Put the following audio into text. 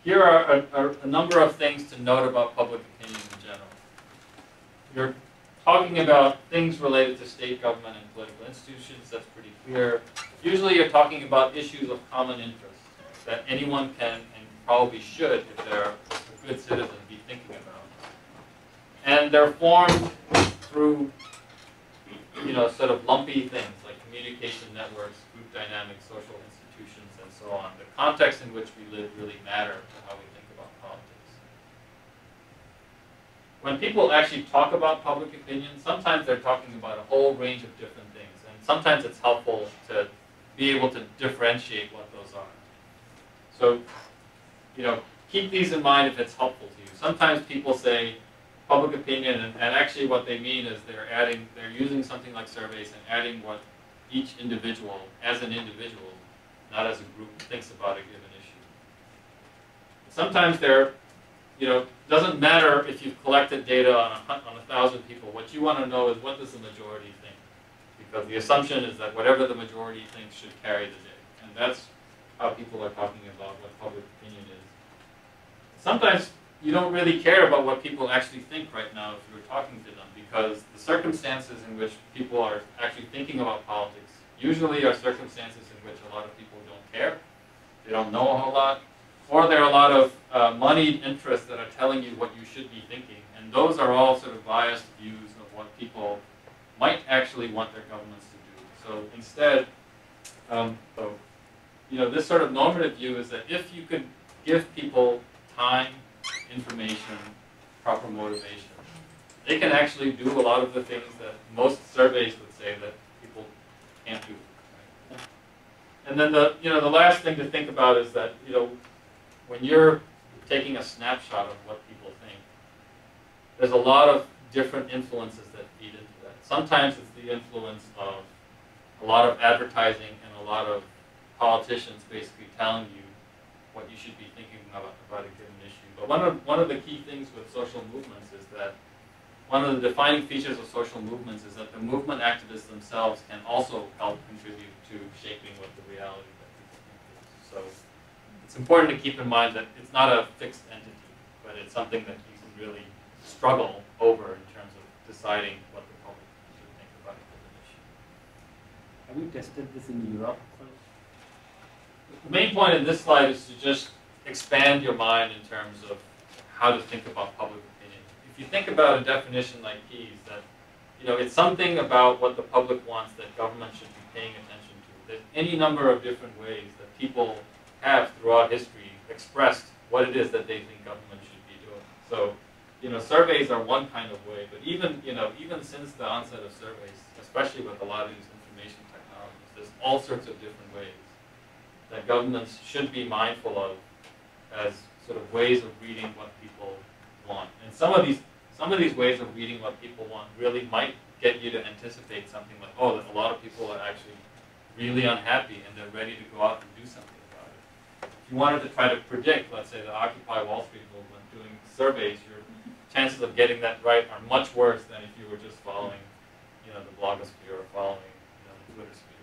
here are a number of things to note about public opinion in general. You're talking about things related to state government and political institutions, that's pretty clear. Usually you're talking about issues of common interest that anyone can and probably should, if they're a good citizen, be thinking about. And they're formed through, sort of lumpy things like communication networks, group dynamics, social institutions, and so on. The context in which we live really matter to how we think about politics. When people actually talk about public opinion, sometimes they're talking about a whole range of different things, and sometimes it's helpful to be able to differentiate what those are. So, keep these in mind if it's helpful to you. Sometimes people say public opinion, and actually what they mean is they're using something like surveys and adding what each individual, as an individual, not as a group, thinks about a given issue. Sometimes doesn't matter if you've collected data on 1,000 people. What you want to know is what does the majority think, because the assumption is that whatever the majority thinks should carry the day, and that's how people are talking about what public opinion is. Sometimes you don't really care about what people actually think right now if you're talking to them, because the circumstances in which people are actually thinking about politics usually are circumstances in which a lot of people don't care, they don't know a whole lot, or there are a lot of moneyed interests that are telling you what you should be thinking, and those are all sort of biased views of what people might actually want their governments to do. So instead, this sort of normative view is that if you could give people time, information, proper motivation, they can actually do a lot of the things that most surveys would say that people can't do. Right? And then the last thing to think about is that when you're taking a snapshot of what people think, there's a lot of different influences that feed into that. Sometimes it's the influence of a lot of advertising and a lot of politicians basically telling you what you should be thinking about a given issue. But one of the key things with social movements is that one of the defining features of social movements is that the movement activists themselves can also help contribute to shaping what the reality that people think is. So it's important to keep in mind that it's not a fixed entity, but it's something that you can really struggle over in terms of deciding what the public should think about a given issue. Have you tested this in Europe? The main point in this slide is to just expand your mind in terms of how to think about public opinion. If you think about a definition like Keyes, that it's something about what the public wants that government should be paying attention to. There's any number of different ways that people have throughout history expressed what it is that they think government should be doing. So, surveys are one kind of way, but even since the onset of surveys, especially with a lot of these information technologies, there's all sorts of different ways that governments should be mindful of as sort of ways of reading what people want. And some of these ways of reading what people want really might get you to anticipate something like, oh, that a lot of people are actually really unhappy and they're ready to go out and do something about it. If you wanted to try to predict, let's say, the Occupy Wall Street movement, doing surveys, your chances of getting that right are much worse than if you were just following, the blogosphere or following, the Twitter sphere.